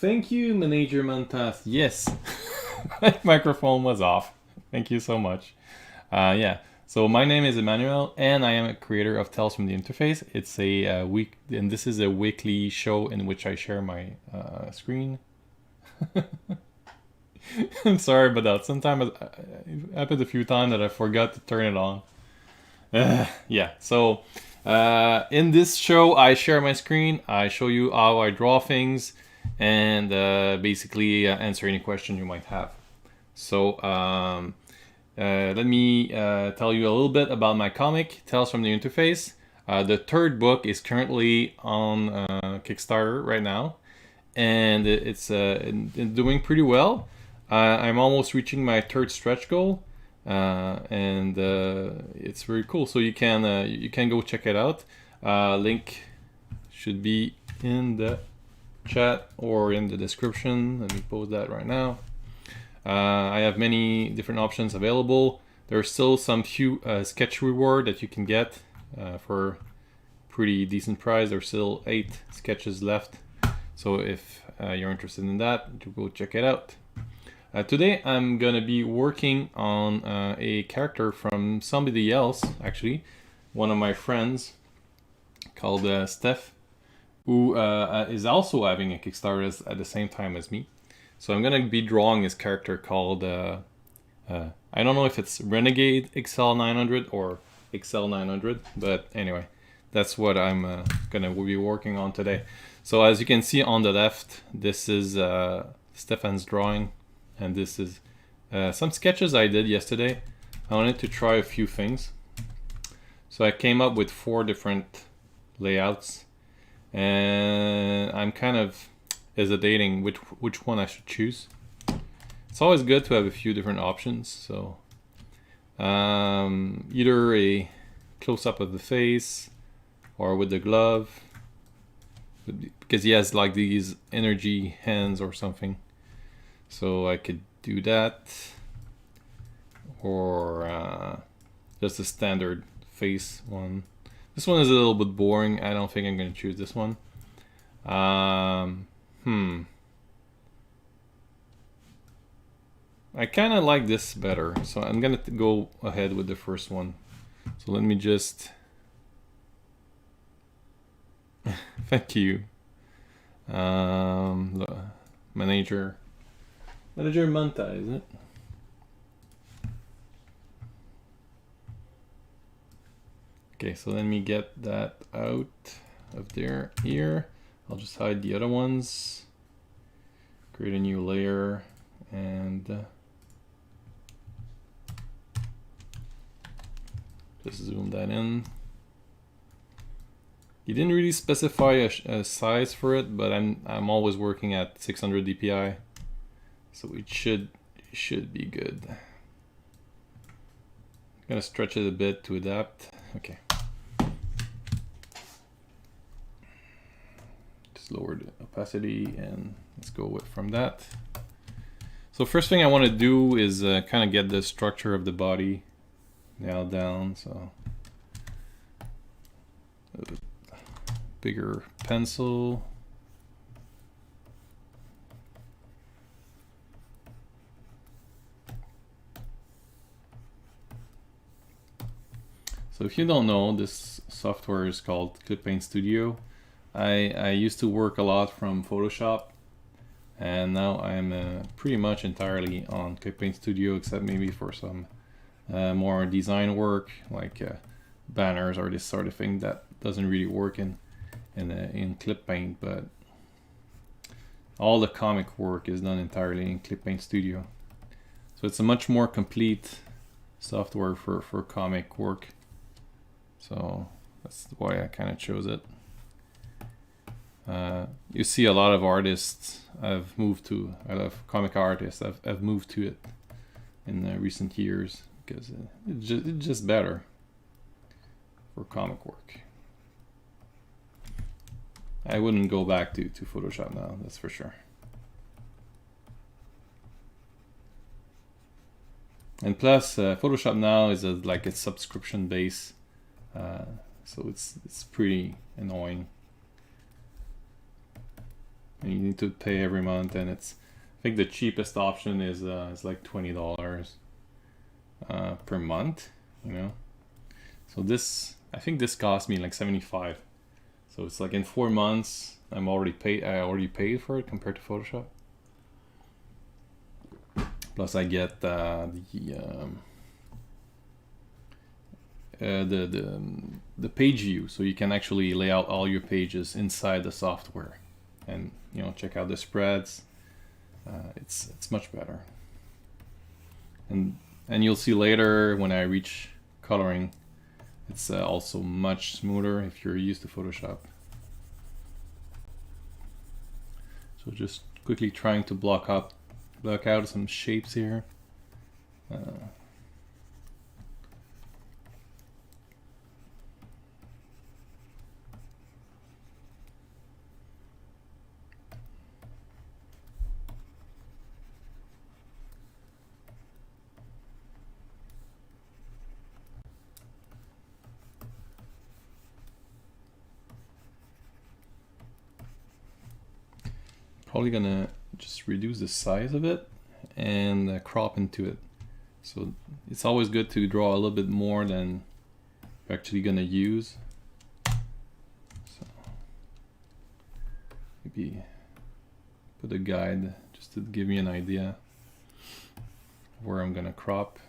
Thank you, Manager Mantas. Yes, my microphone was off. Thank you so much. Yeah, so my name is Emmanuel, and I am a creator of Tales from the Interface. It's a week, and this is a weekly show in which I share my screen. I'm sorry about that. Sometimes it happened a few times that I forgot to turn it on. Yeah, so in this show, I share my screen. I show you how I draw things, and basically answer any question you might have. So let me tell you a little bit about my comic, Tales from the Interface. The third book is currently on Kickstarter right now, and it's doing pretty well. I'm almost reaching my third stretch goal, and it's very cool. So you can go check it out. Link should be in the chat or in the description. Let me post that right now. I have many different options available. There are still some few sketch reward that you can get for pretty decent price. There's still 8 sketches left. So if you're interested in that, go check it out. Today I'm gonna be working on a character from somebody else, actually, one of my friends called Steph, who is also having a Kickstarter at the same time as me. So I'm gonna be drawing his character called, I don't know if it's Renegade XL900 or XL900, but anyway, that's what I'm gonna be working on today. So as you can see on the left, this is Stefan's drawing, and this is some sketches I did yesterday. I wanted to try a few things. So I came up with 4 different layouts, and I'm kind of hesitating which one I should choose. It's always good to have a few different options. So either a close-up of the face or with the glove, because he has like these energy hands or something. So I could do that, or just a standard face one. This one is a little bit boring. I don't think I'm going to choose this one. I kind of like this better, so I'm going to go ahead with the first one. So let me just... Thank you. Manager Manta, isn't it? Okay, so let me get that out of there here. I'll just hide the other ones. Create a new layer and just zoom that in. You didn't really specify a size for it, but I'm always working at 600 dpi, so it should be good. I'm gonna stretch it a bit to adapt. Okay. Just lower the opacity and let's go from that. So first thing I want to do is kind of get the structure of the body nailed down. So bigger pencil. So if you don't know, this software is called Clip Studio. I used to work a lot from Photoshop, and now I'm pretty much entirely on Clip Studio, except maybe for some more design work, like banners or this sort of thing that doesn't really work in Clip Paint, but all the comic work is done entirely in Clip Studio. So it's a much more complete software for comic work. So that's why I kind of chose it. You see a lot of artists have moved to, I love comic artists, have moved to it in recent years because it's just better for comic work. I wouldn't go back to Photoshop now, that's for sure. And plus, Photoshop now is like a subscription base, so it's pretty annoying. and you need to pay every month, and it's, I think the cheapest option is like $20 per month, you know. So this, I think this cost me like 75. So it's like in 4 months I already paid for it compared to Photoshop. Plus I get the page view, so you can actually lay out all your pages inside the software, and you know, check out the spreads. It's much better, and you'll see later when I reach coloring, it's also much smoother if you're used to Photoshop. So just quickly trying to block out some shapes here. Probably gonna just reduce the size of it and crop into it. So it's always good to draw a little bit more than you're actually gonna use. So maybe put a guide just to give me an idea of where I'm gonna crop.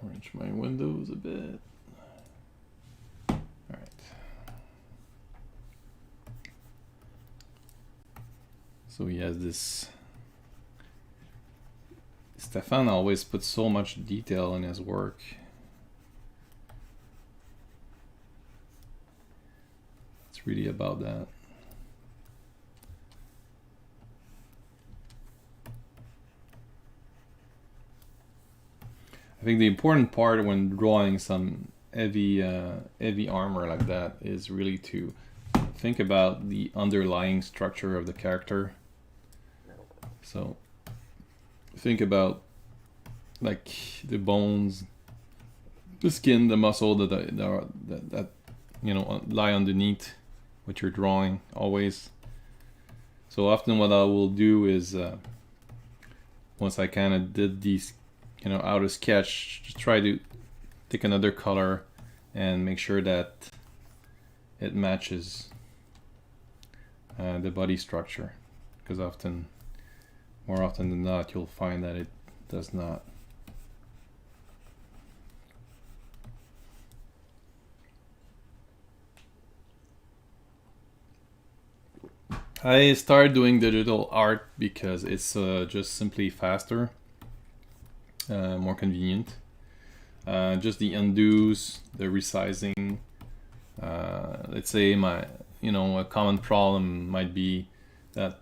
Arrange my windows a bit. All right. So he has this. Stefan always puts so much detail in his work. It's really about that. I think the important part when drawing some heavy armor like that is really to think about the underlying structure of the character. So think about like the bones, the skin, the muscle that you know lie underneath what you're drawing always. So often what I will do is once I kind of did these, you know, out of sketch, just try to take another color and make sure that it matches the body structure, because more often than not, you'll find that it does not. I started doing digital art because it's just simply faster. More convenient. Just the undos, the resizing. Let's say a common problem might be that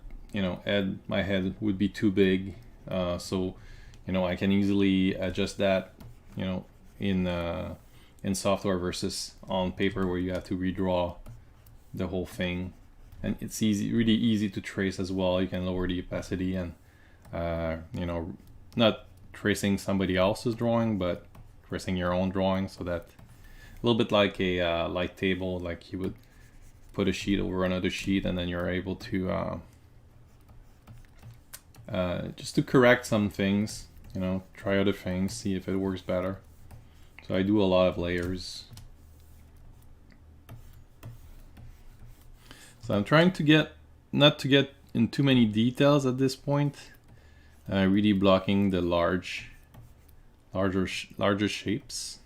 my head would be too big. So I can easily adjust that in software versus on paper where you have to redraw the whole thing. And it's really easy to trace as well. You can lower the opacity and not tracing somebody else's drawing, but tracing your own drawing, so that a little bit like a light table, like you would put a sheet over another sheet, and then you're able to just to correct some things, try other things, see if it works better. So I do a lot of layers. So I'm trying to not to get in too many details at this point. Really blocking the larger shapes.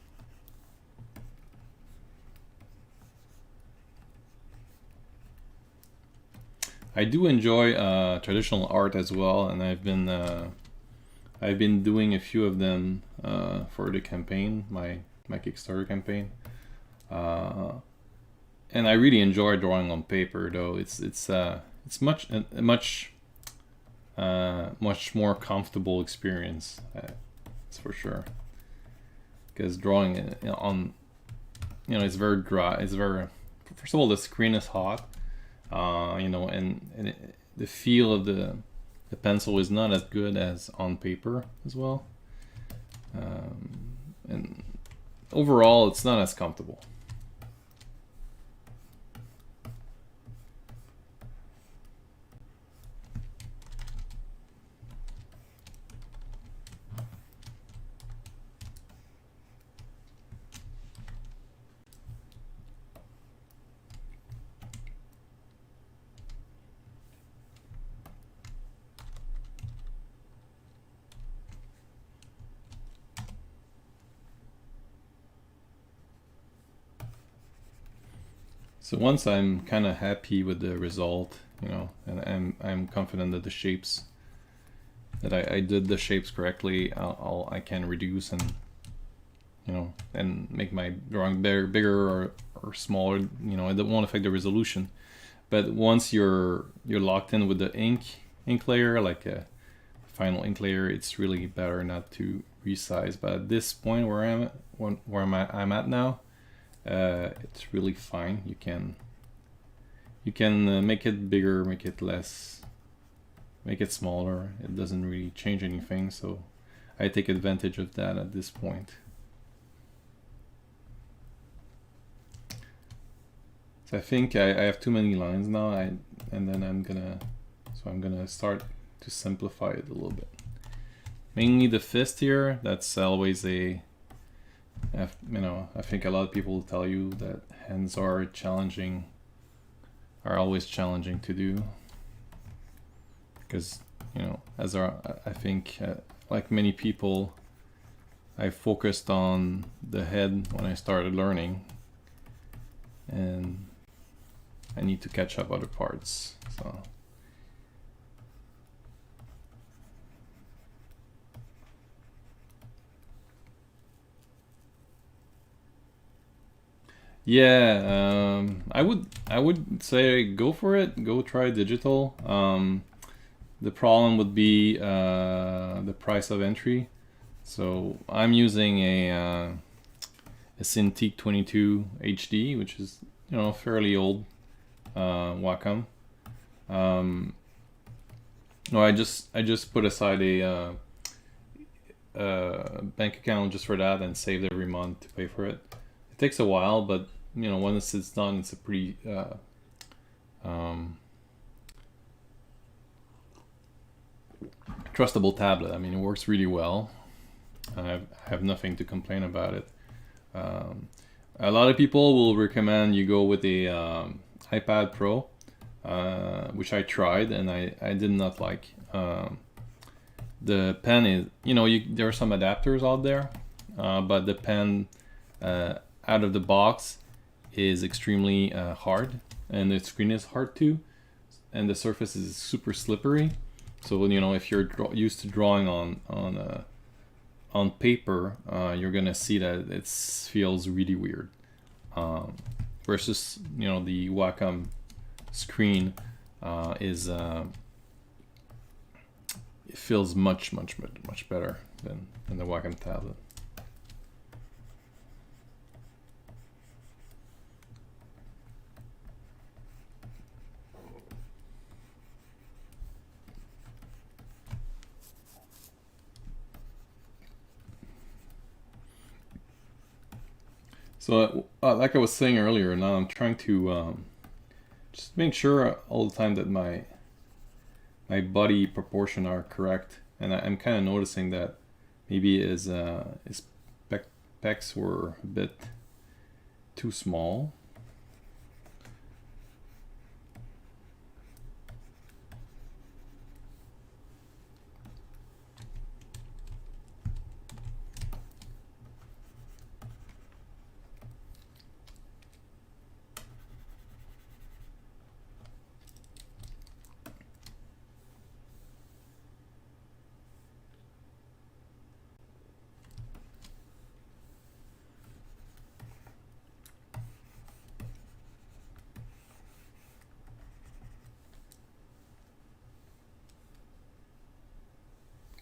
I do enjoy traditional art as well, and I've been doing a few of them for the campaign, my Kickstarter campaign. And I really enjoy drawing on paper, though. It's much much more comfortable experience. That's for sure. Because drawing on, it's very dry. It's very, first of all, the screen is hot, and the feel of the pencil is not as good as on paper as well. And overall, it's not as comfortable. So once I'm kind of happy with the result, and I'm confident that the shapes that I did the shapes correctly, I can reduce and and make my drawing bigger or smaller. It won't affect the resolution. But once you're locked in with the ink layer, like a final ink layer, it's really better not to resize. But at this point where I'm at now, it's really fine. You can make it bigger, make it less, make it smaller. It doesn't really change anything, so I take advantage of that at this point. So I think I have too many lines now, and then I'm gonna start to simplify it a little bit. Mainly the fist here. That's always I think a lot of people will tell you that hands are always challenging to do, because I think like many people, I focused on the head when I started learning, and I need to catch up other parts. So yeah, I would say go for it. Go try digital. The problem would be the price of entry. So I'm using a Cintiq 22 HD, which is fairly old Wacom. No, I just put aside a bank account just for that and saved every month to pay for it. It takes a while, but once it's done, it's a pretty trustable tablet. I mean, it works really well. I have nothing to complain about it. A lot of people will recommend you go with a iPad Pro, which I tried and I did not like. The pen is, there are some adapters out there, but the pen out of the box is extremely hard, and the screen is hard too, and the surface is super slippery. So if you're used to drawing on paper, you're gonna see that it feels really weird. Versus the Wacom screen is it feels much better than the Wacom tablet. So like I was saying earlier, now I'm trying to just make sure all the time that my body proportion are correct, and I'm kind of noticing that maybe his pecs were a bit too small.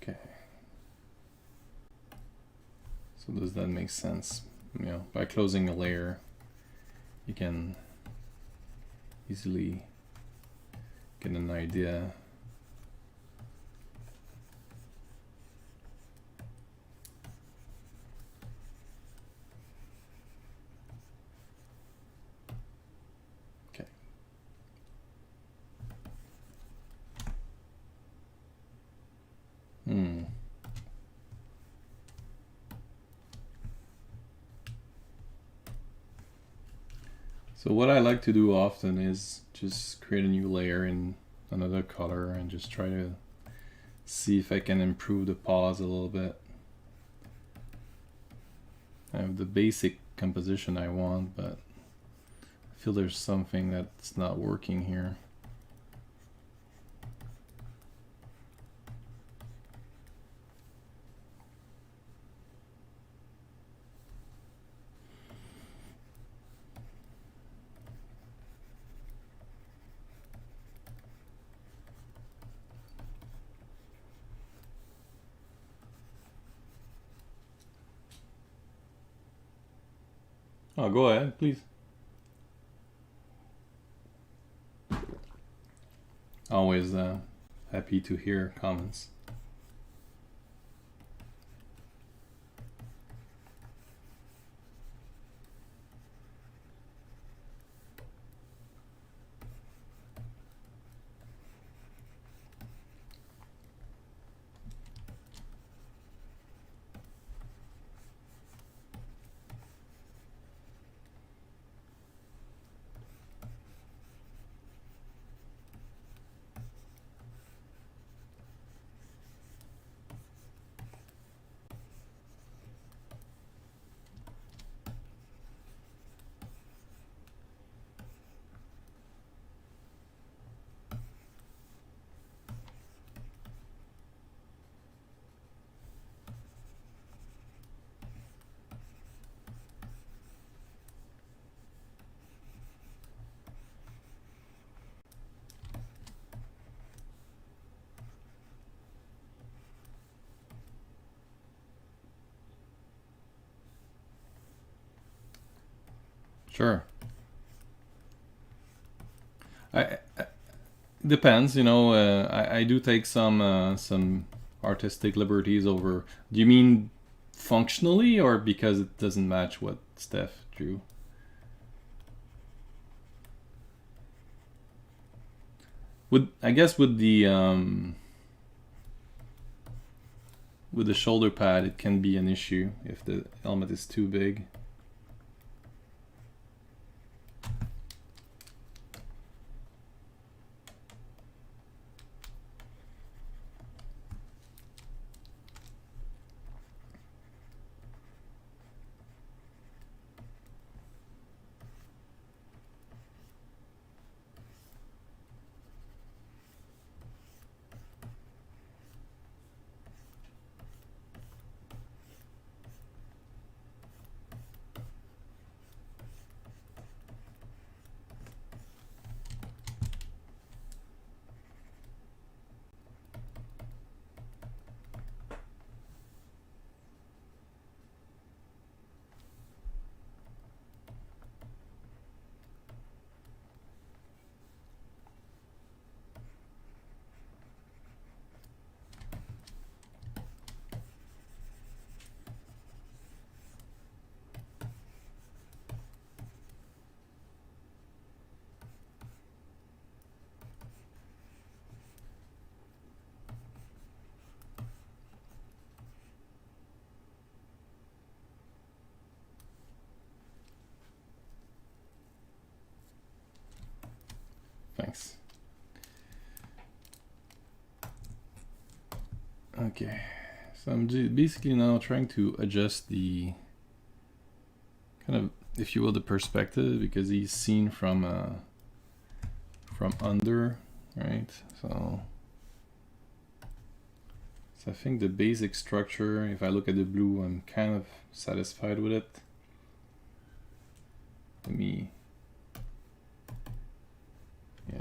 Okay. So does that make sense? You know, by closing a layer, you can easily get an idea. Okay. So what I like to do often is just create a new layer in another color and just try to see if I can improve the pause a little bit. I have the basic composition I want, but I feel there's something that's not working here. Oh, go ahead, please. Always happy to hear comments. Sure. I depends, you know. I do take some artistic liberties over. Do you mean functionally, or because it doesn't match what Steph drew? I guess with the shoulder pad, it can be an issue if the helmet is too big. Thanks. Okay, so I'm basically now trying to adjust the kind of, if you will, the perspective, because he's seen from under, right? So I think the basic structure, if I look at the blue, I'm kind of satisfied with it. Let me, yeah.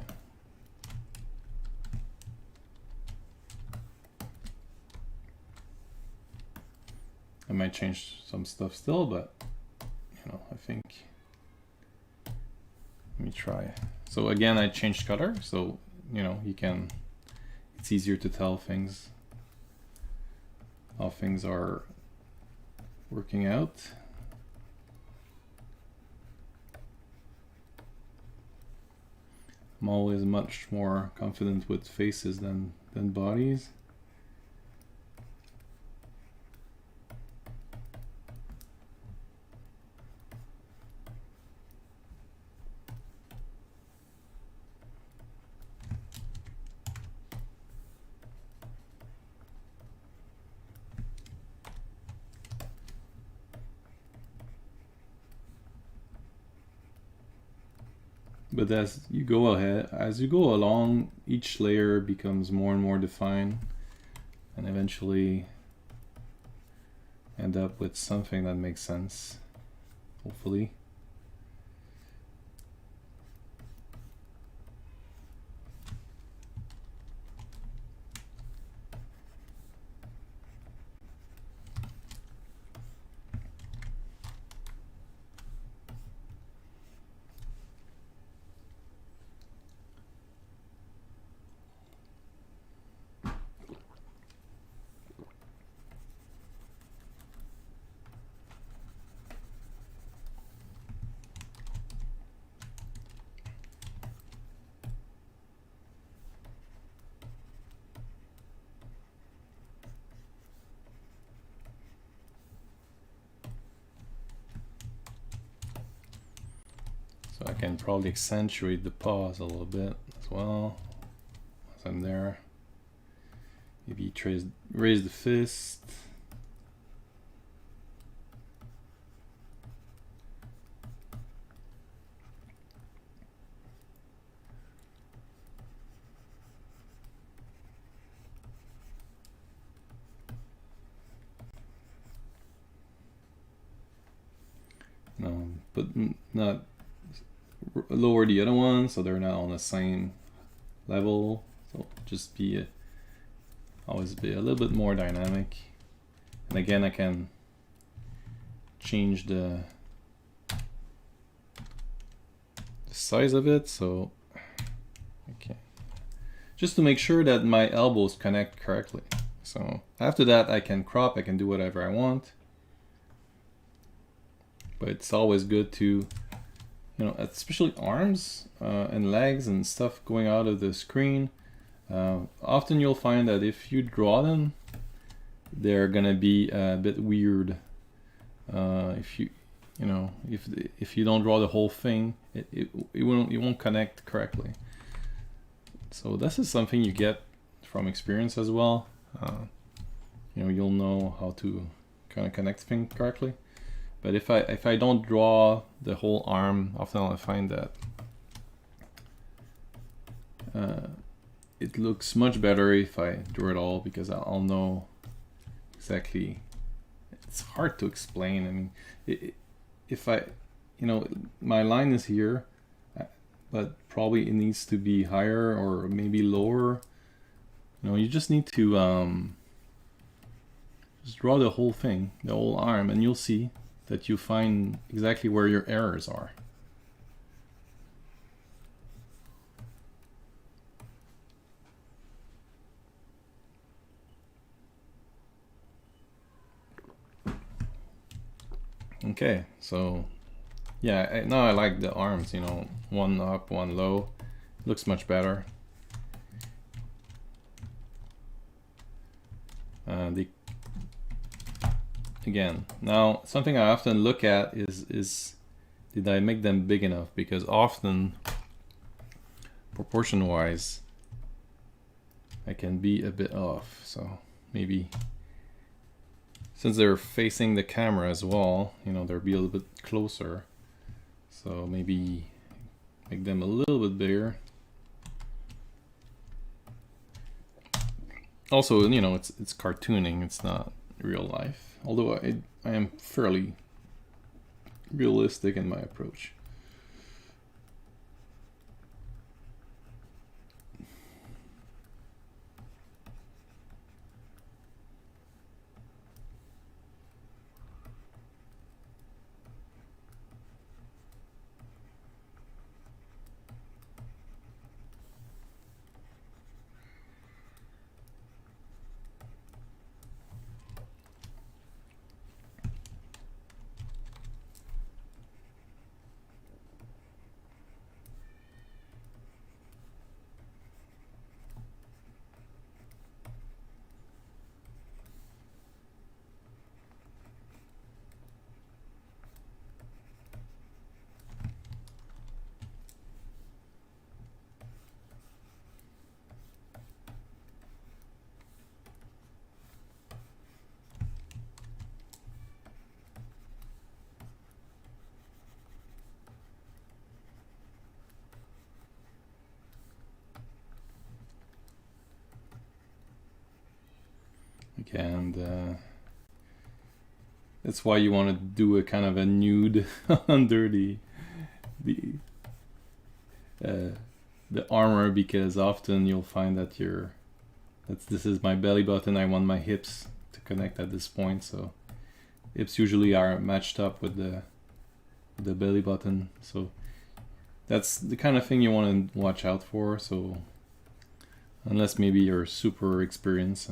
I might change some stuff still, but you know, I think, let me try. So again, I changed color, so you know, you can, it's easier to tell things, how things are working out. I'm always much more confident with faces than bodies. But as you go along, each layer becomes more and more defined, and eventually end up with something that makes sense, hopefully. So I can probably accentuate the paws a little bit as well as I'm there. Maybe raise the fist. No, but not lower the other one so they're not on the same level. So just always be a little bit more dynamic. And again, I can change the size of it, so okay, just to make sure that my elbows connect correctly. So after that, I can crop, I can do whatever I want. But it's always good to, you know, especially arms and legs and stuff going out of the screen. Often you'll find that if you draw them, they're gonna be a bit weird. If you don't draw the whole thing, it won't connect correctly. So this is something you get from experience as well. You know, you'll know how to kind of connect things correctly. But if I don't draw the whole arm, often I find that it looks much better if I draw it all, because I'll know exactly. It's hard to explain. I mean, if I, you know, my line is here, but probably it needs to be higher or maybe lower. You know, you just need to just draw the whole thing, the whole arm, and you'll see that you find exactly where your errors are. Okay, so yeah, now I like the arms, you know, one up, one low. Looks much better. Again, now something I often look at is did I make them big enough? Because often, proportion wise, I can be a bit off. So maybe, since they're facing the camera as well, you know, they'll be a little bit closer. So maybe make them a little bit bigger. Also, you know, it's cartooning, it's not real life. Although I am fairly realistic in my approach. and that's why you want to do a kind of a nude under the armor, because often you'll find that this is my belly button. I want my hips to connect at this point, so hips usually are matched up with the belly button. So that's the kind of thing you want to watch out for. So unless maybe you're super experienced,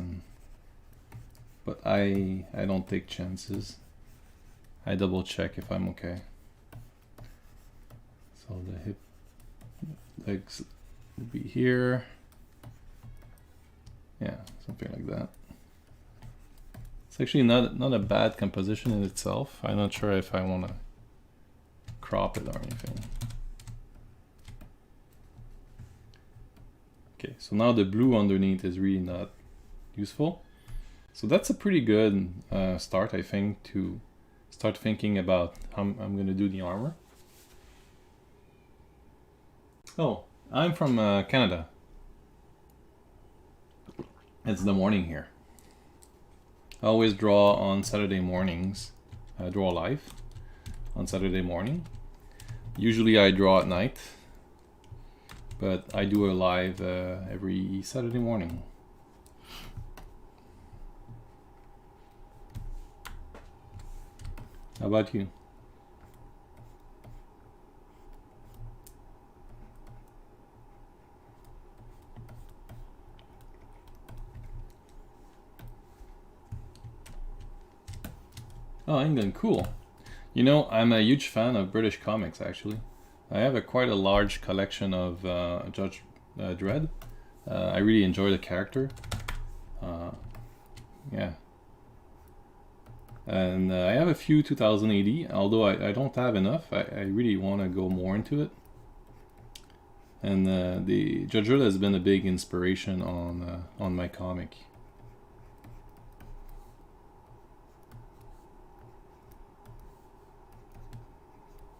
but I don't take chances. I double check if I'm okay. So the hip legs will be here. Yeah, something like that. It's actually not a bad composition in itself. I'm not sure if I want to crop it or anything. Okay, so now the blue underneath is really not useful. So that's a pretty good start, I think, to start thinking about how I'm going to do the armor. Oh, I'm from Canada. It's the morning here. I always draw on Saturday mornings. I draw live on Saturday morning. Usually I draw at night, but I do a live every Saturday morning. How about you? Oh, England, cool. You know, I'm a huge fan of British comics, actually. I have quite a large collection of Judge Dredd. I really enjoy the character. Yeah. And I have a few 2000 AD, although I don't have enough. I really want to go more into it. And the Judge Dredd has been a big inspiration on my comic.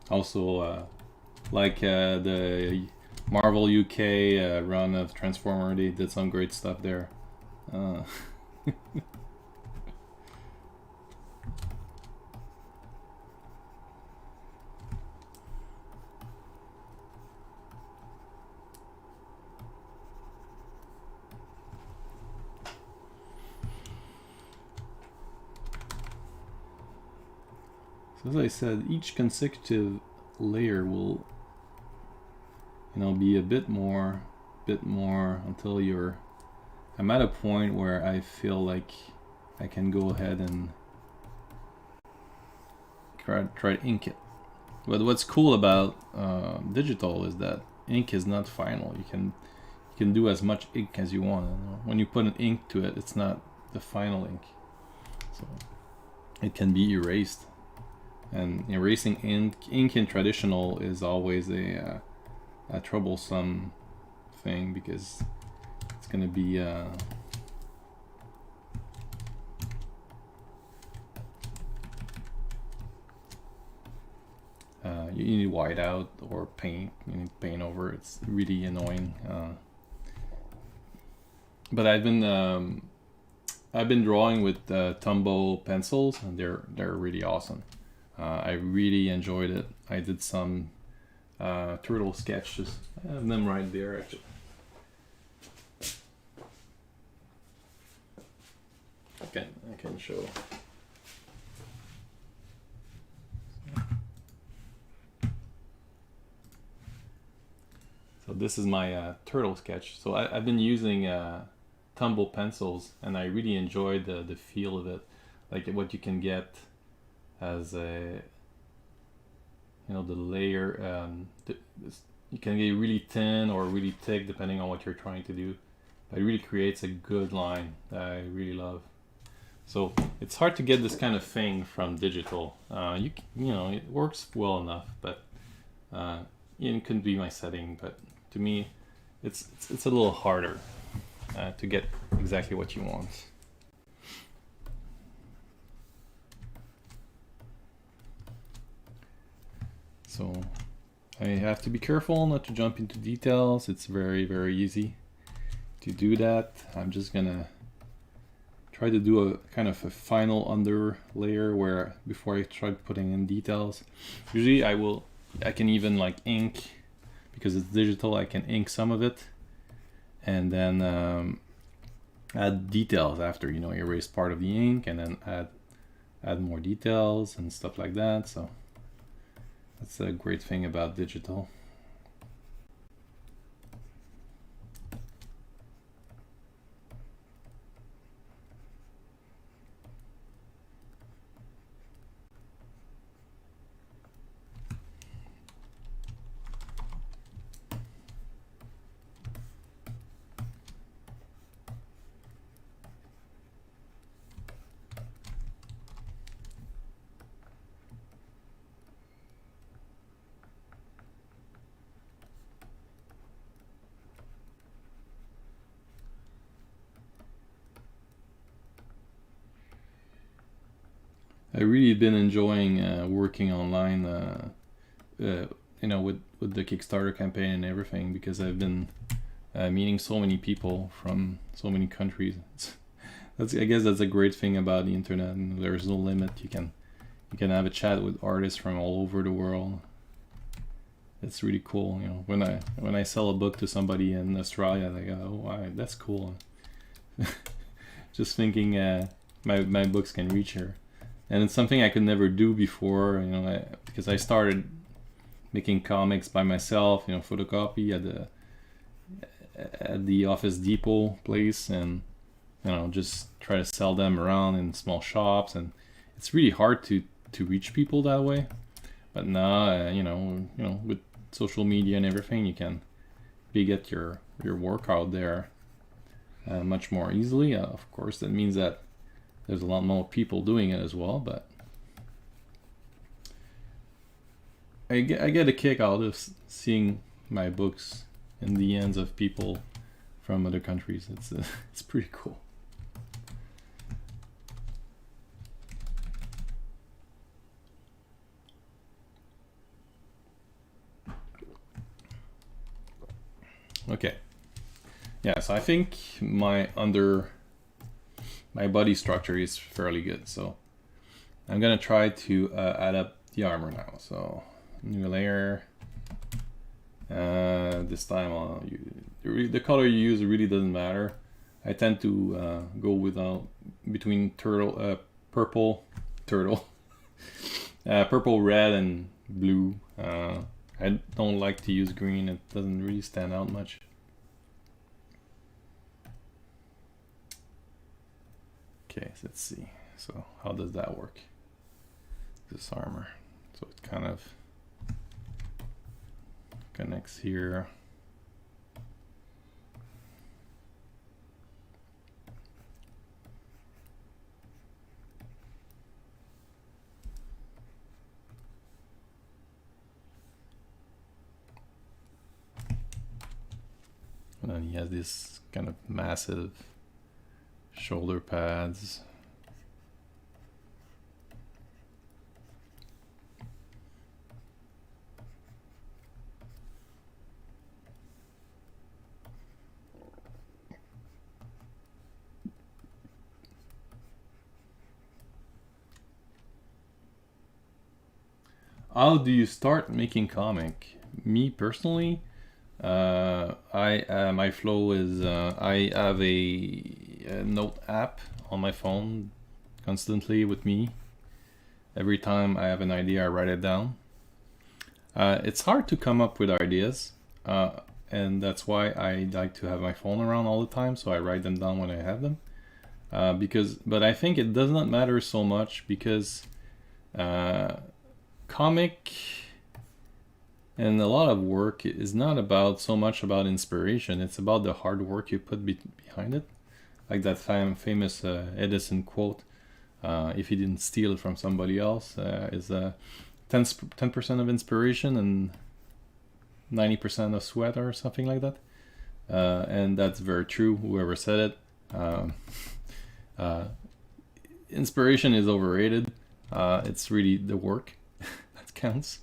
Also, like the Marvel UK run of Transformer, they did some great stuff there. So as I said, each consecutive layer will, be a bit more until I'm at a point where I feel like I can go ahead and try to ink it. But what's cool about digital is that ink is not final. You can do as much ink as you want. When you put an ink to it, it's not the final ink, so it can be erased. And erasing ink in traditional is always a troublesome thing, because it's going to be you need white out or paint. You need paint over. It's really annoying. But I've been drawing with Tombow pencils, and they're really awesome. I really enjoyed it. I did some turtle sketches. I have them right there, actually. I can show. So this is my turtle sketch. So I've been using Tombow pencils, and I really enjoyed the feel of it, like what you can get as a, the layer. You can get really thin or really thick depending on what you're trying to do. But it really creates a good line that I really love. So it's hard to get this kind of thing from digital. It works well enough, but it couldn't be my setting. But to me, it's a little harder to get exactly what you want. So I have to be careful not to jump into details. It's very, very easy to do that. I'm just gonna try to do a kind of a final under layer where before I try putting in details. Usually I can even like ink, because it's digital, I can ink some of it and then add details after, you know, erase part of the ink and then add more details and stuff like that. So that's a great thing about digital. I really been enjoying working online, you know, with the Kickstarter campaign and everything, because I've been meeting so many people from so many countries. I guess that's a great thing about the internet. And there's no limit. You can have a chat with artists from all over the world. It's really cool. You know, when I sell a book to somebody in Australia, they go, "Oh, wow, that's cool." Just thinking my books can reach her. And it's something I could never do before, you know, because I started making comics by myself, you know, photocopy at the Office Depot place, and you know, just try to sell them around in small shops, and it's really hard to reach people that way. But now, you know, with social media and everything, you can get your work out there much more easily. Of course, that means that there's a lot more people doing it as well, but I get a kick out of seeing my books in the hands of people from other countries. It's pretty cool. Okay. Yeah, so I think my body structure is fairly good, so I'm gonna try to add up the armor now. So new layer. This time the color you use really doesn't matter. I tend to go between purple, red, and blue. I don't like to use green. It doesn't really stand out much. Okay, so let's see. So how does that work? This armor. So it kind of connects here. And then he has this kind of massive shoulder pads. How do you start making comic? Me personally, my flow is I have a note app on my phone constantly with me. Every time I have an idea, I write it down. It's hard to come up with ideas, and that's why I like to have my phone around all the time, so I write them down when I have them. But I think it does not matter so much, because comic and a lot of work is not so much about inspiration. It's about the hard work you put behind it. Like that famous Edison quote, if he didn't steal it from somebody else, is 10% of inspiration and 90% of sweat, or something like that. And that's very true, whoever said it. Inspiration is overrated. It's really the work that counts.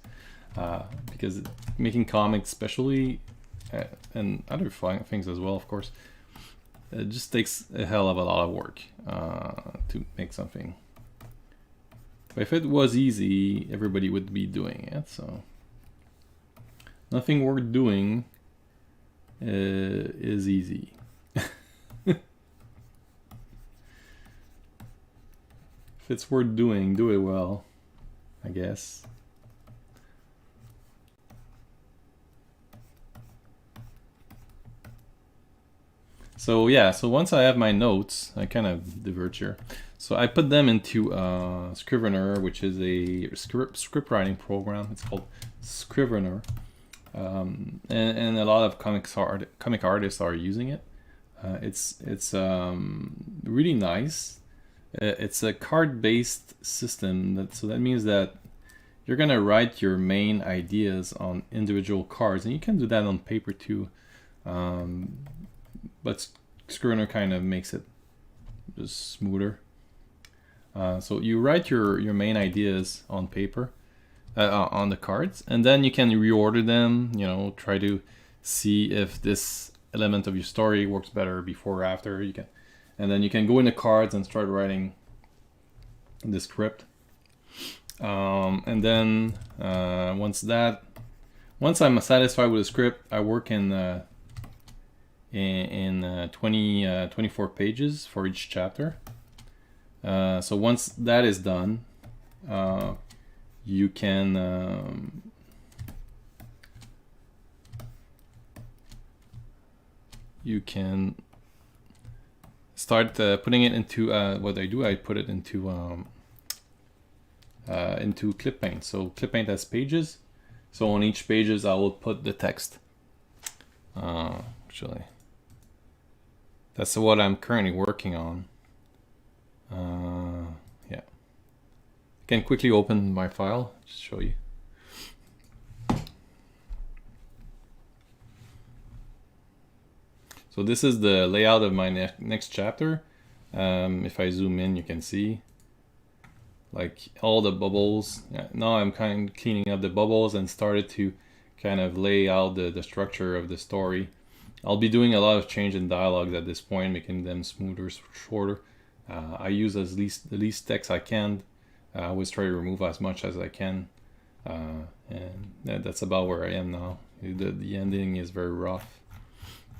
Because making comics especially, and other things as well, of course, it just takes a hell of a lot of work to make something. But if it was easy, everybody would be doing it. So nothing worth doing is easy. If it's worth doing, do it well, I guess. So yeah, so once I have my notes, I kind of diverge here. So I put them into Scrivener, which is a script writing program. It's called Scrivener, and a lot of comic artists are using it. It's really nice. It's a card-based system, so that means that you're gonna write your main ideas on individual cards, and you can do that on paper too. But Scrivener kind of makes it just smoother. So you write your main ideas on paper, on the cards, and then you can reorder them. You know, try to see if this element of your story works better before or after. You can. And then you can go in the cards and start writing the script. And then once I'm satisfied with the script, I work in 24 pages for each chapter. So once that is done, you can start putting it into what I do. I put it into Clip Paint. So Clip Paint has pages. So on each pages, I will put the text. Actually, that's what I'm currently working on. Yeah, I can quickly open my file. Just show you. So this is the layout of my next chapter. If I zoom in, you can see like all the bubbles. Now I'm kind of cleaning up the bubbles and started to kind of lay out the structure of the story. I'll be doing a lot of change in dialogues at this point, making them smoother, shorter. I use the least text I can. I always try to remove as much as I can. And that's about where I am now. The ending is very rough.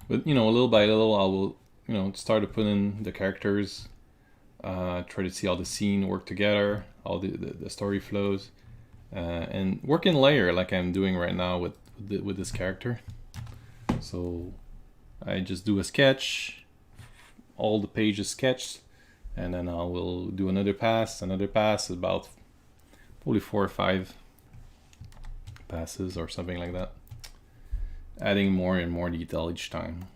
But, you know, little by little, I will, you know, start to put in the characters, try to see how the scene work together, how the story flows, and work in layer like I'm doing right now with this character. So I just do a sketch, all the pages sketched, and then I will do another pass, about probably 4 or 5 passes or something like that. Adding more and more detail each time.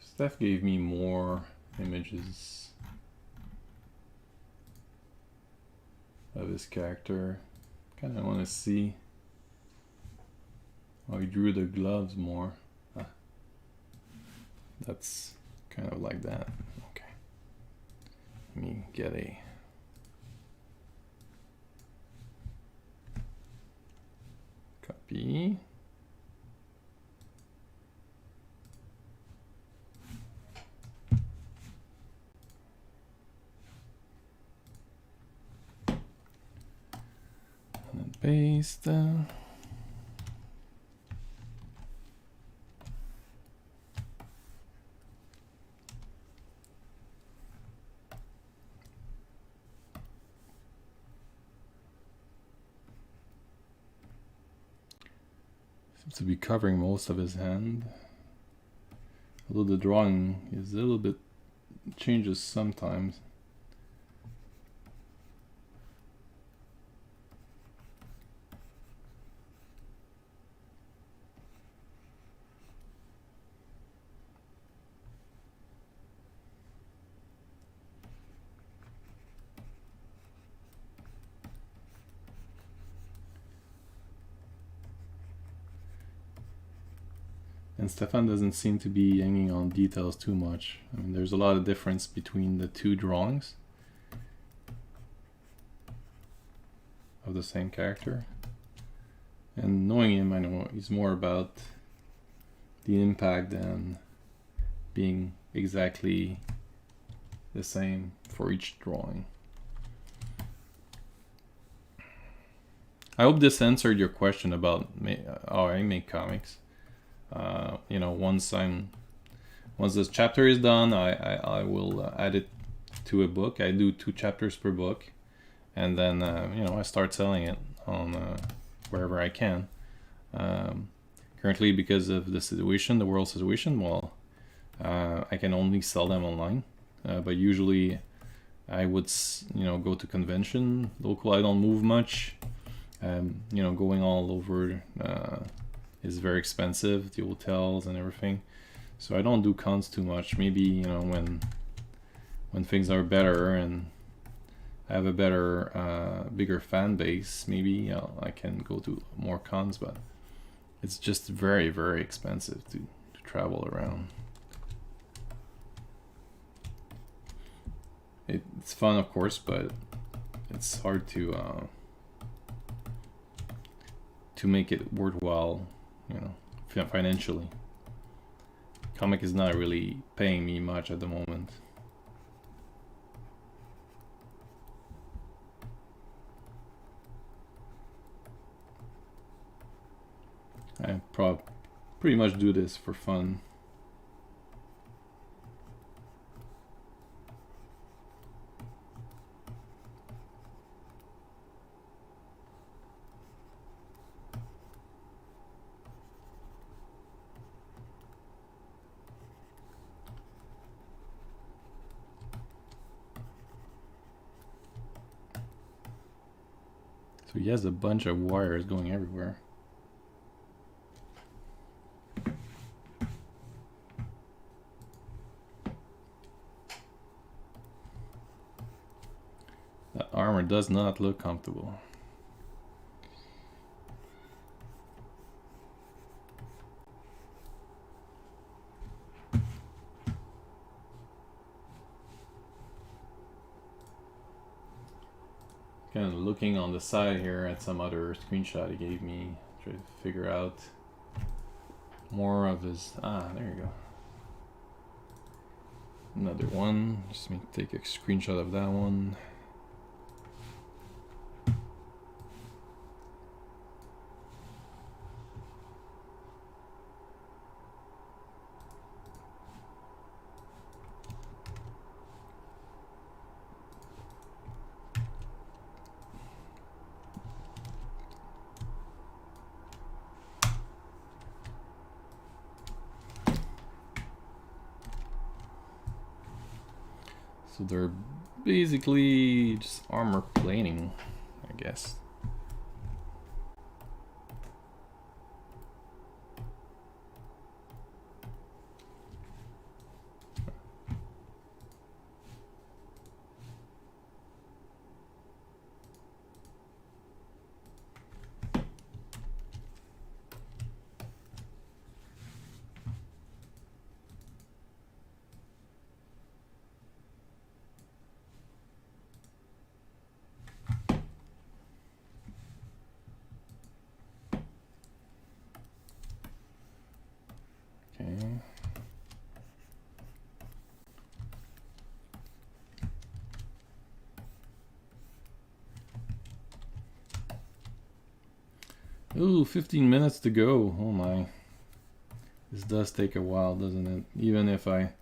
Steph gave me more images of his character. Kind of want to see how he drew the gloves more. That's kind of like that. Okay. Let me get a copy. And then paste. To be covering most of his hand, although the drawing is a little bit changes sometimes. And Stefan doesn't seem to be hanging on details too much. I mean, there's a lot of difference between the two drawings of the same character. And knowing him, I know he's more about the impact than being exactly the same for each drawing. I hope this answered your question about how I make comics. You know, once this chapter is done, I will add it to a book. I do 2 chapters per book, and then you know, I start selling it on wherever I can. Currently, because of the situation, the world situation, well, I can only sell them online. But usually, I would, you know, go to convention. Local, I don't move much. You know, going all over is very expensive, the hotels and everything. So I don't do cons too much. Maybe, you know, when things are better and I have a better, bigger fan base, maybe I can go to more cons, but it's just very, very expensive to travel around. It's fun, of course, but it's hard to make it worthwhile, you know, financially. Comic is not really paying me much at the moment. I pretty much do this for fun. So he has a bunch of wires going everywhere. That armor does not look comfortable. Kind of looking on the side here at some other screenshot he gave me, try to figure out more of his. There you go. Another one. Just let me take a screenshot of that one. So they're basically just armor plating, I guess. Ooh, 15 minutes to go. Oh my. This does take a while, doesn't it? Even if I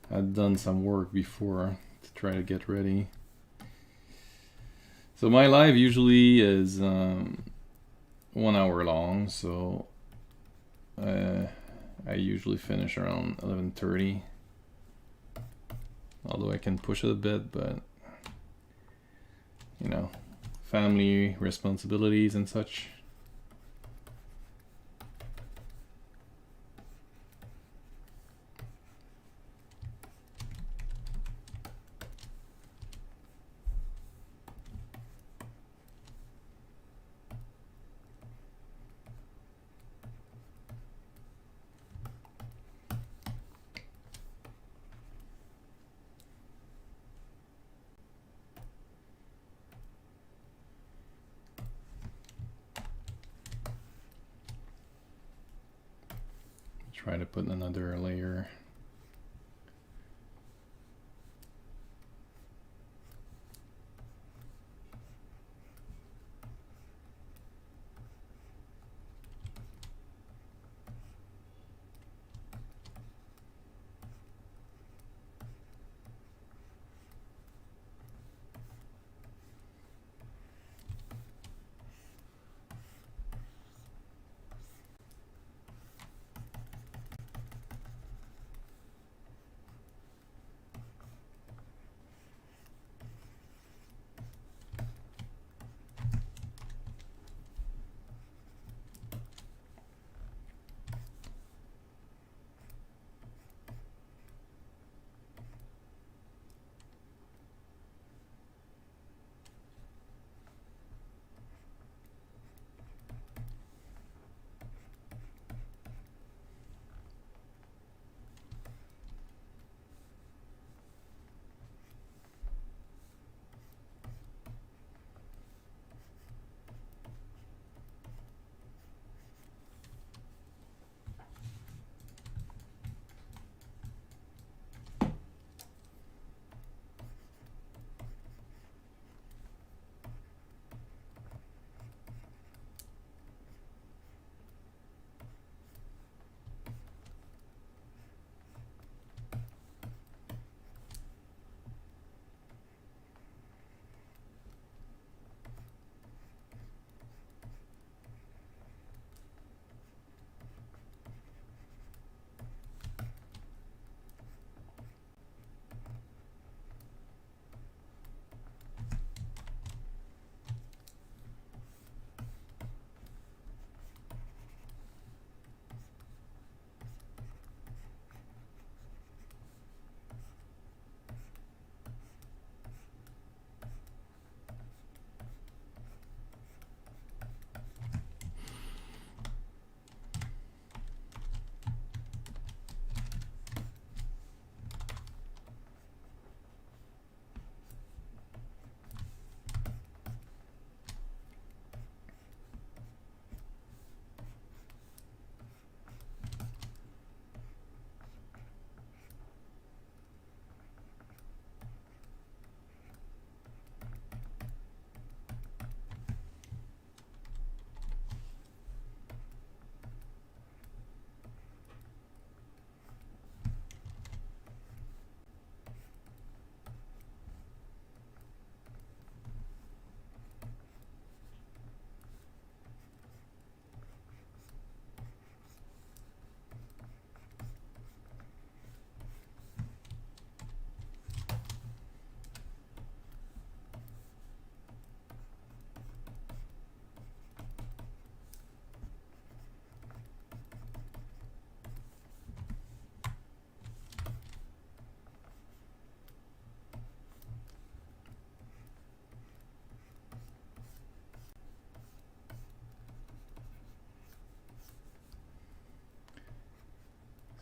had done some work before to try to get ready. So my live usually is 1 hour long, so I usually finish around 11:30. Although I can push it a bit, but you know, family responsibilities and such. Try to put another layer.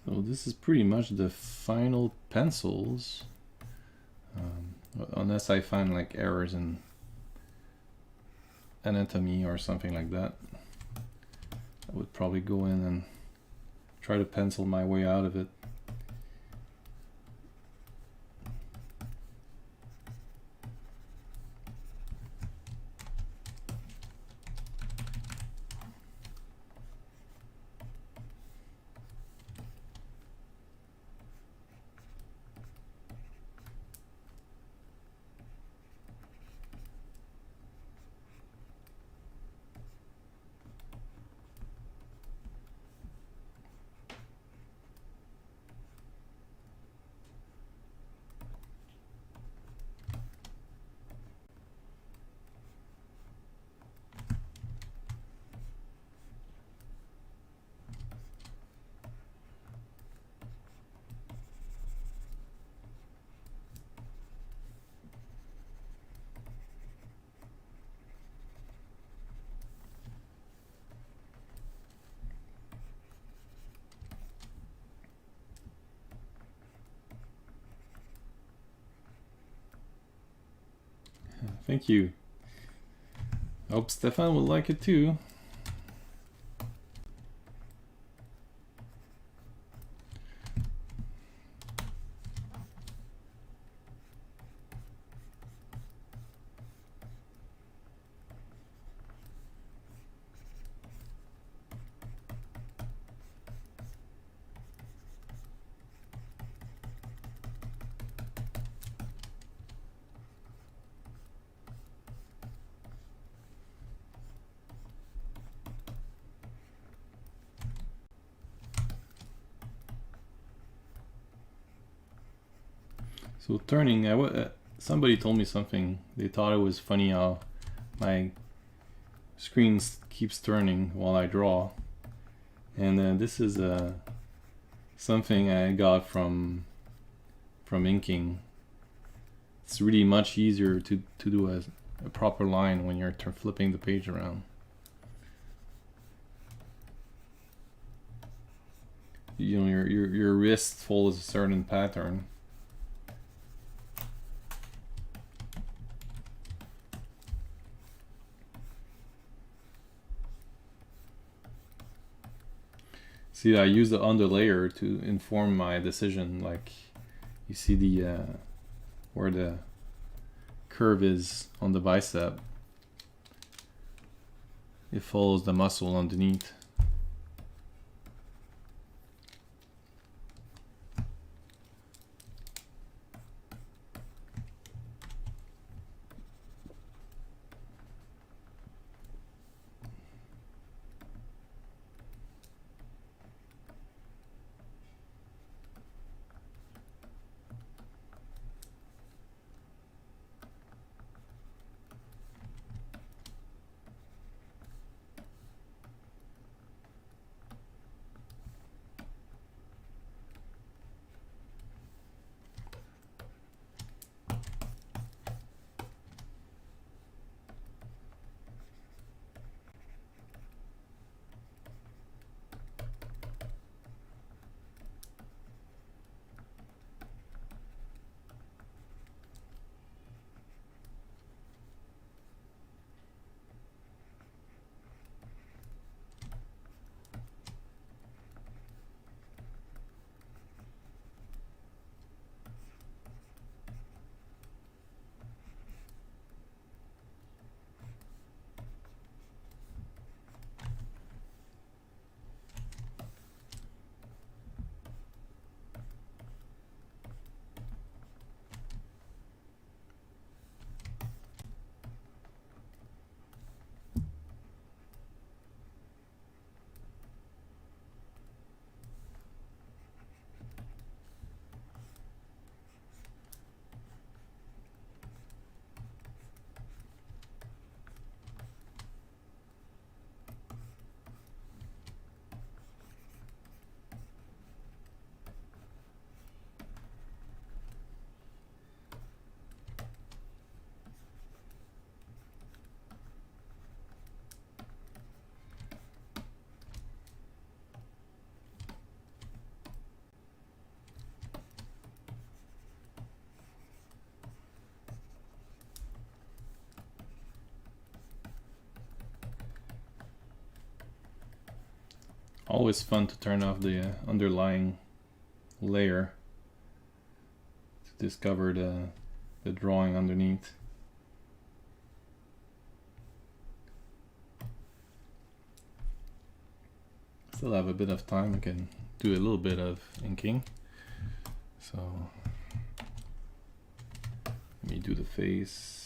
So this is pretty much the final pencils, unless I find like errors in anatomy or something like that. I would probably go in and try to pencil my way out of it. Thank you. Hope Stefan will like it too. So turning, somebody told me something. They thought it was funny how my screen keeps turning while I draw. And this is something I got from inking. It's really much easier to do a proper line when you're flipping the page around. You know, your wrist follows a certain pattern. See, I use the underlayer to inform my decision. Like, you see the where the curve is on the bicep. It follows the muscle underneath. Always fun to turn off the underlying layer to discover the drawing underneath. Still have a bit of time. I can do a little bit of inking. So let me do the face.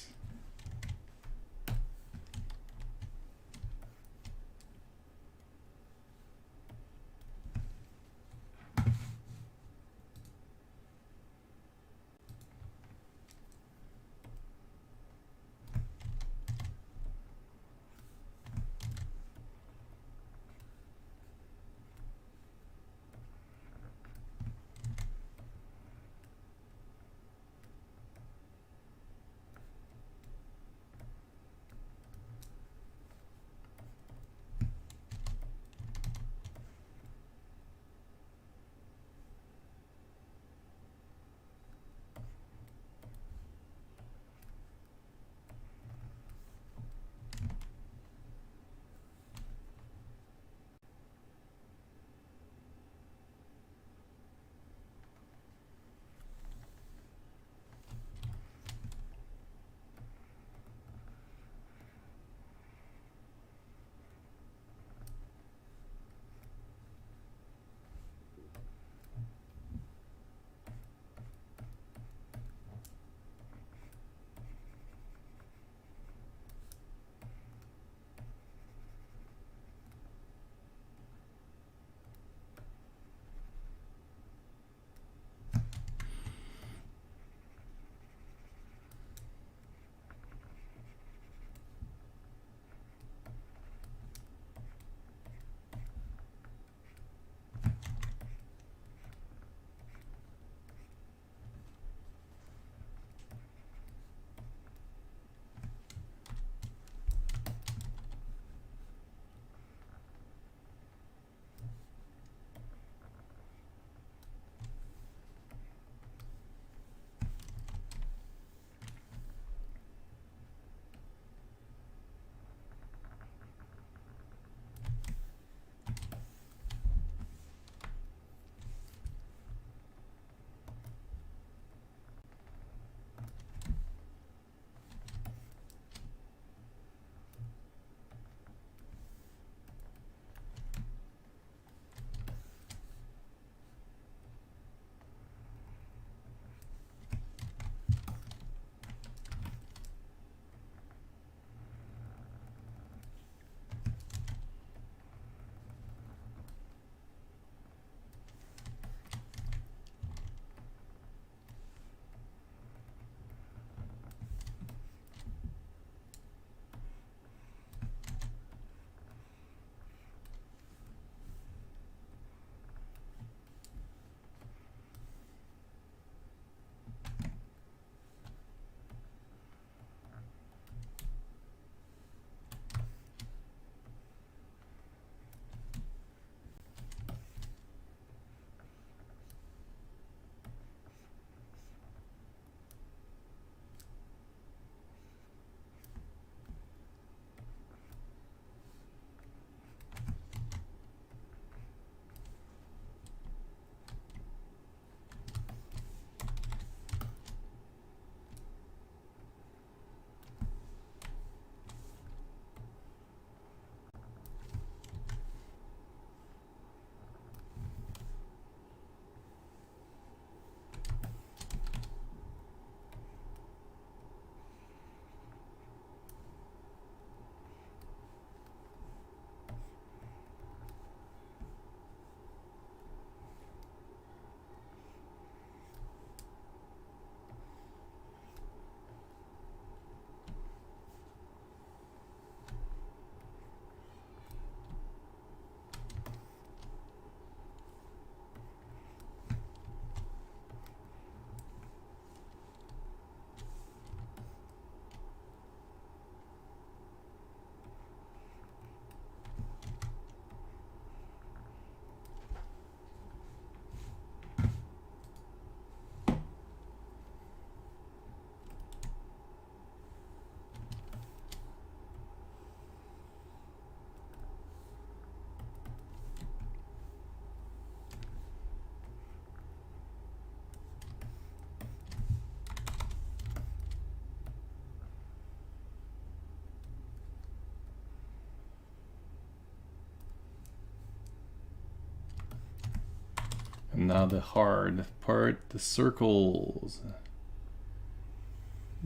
Now the hard part, the circles.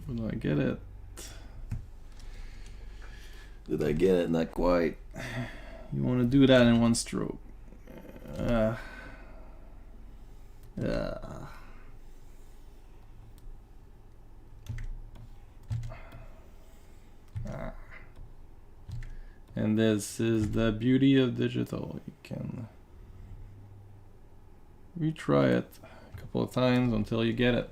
Did I get it? Did I get it? Not quite. You want to do that in one stroke. And this is the beauty of digital. You can retry it a couple of times until you get it.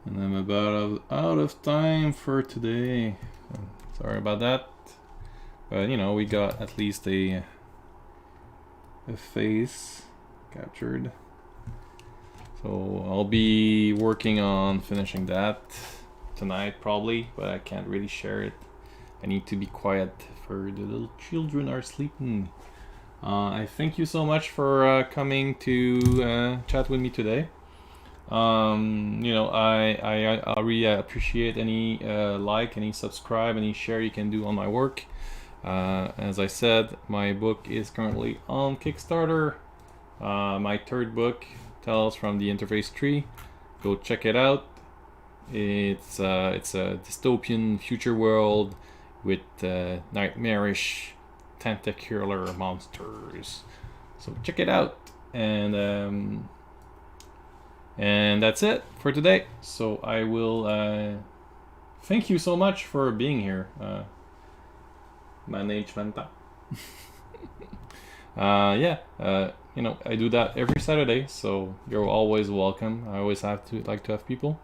And I'm about out of time for today. Sorry about that. But you know, we got at least a face captured. So I'll be working on finishing that tonight probably, but I can't really share it. I need to be quiet for the little children are sleeping. I thank you so much for coming to chat with me today. You know, I really appreciate any like, any subscribe, any share you can do on my work. As I said, my book is currently on Kickstarter. My third book, Tales from the Interface Tree. Go check it out. It's a dystopian future world with nightmarish tentacular monsters. So check it out. And that's it for today. So I will thank you so much for being here. Management. Yeah, you know, I do that every Saturday, so you're always welcome. I always like to have people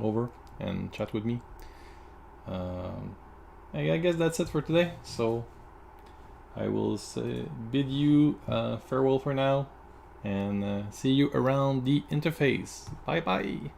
over and chat with me. I guess that's it for today. So I will bid you farewell for now. And see you around the interface. Bye bye.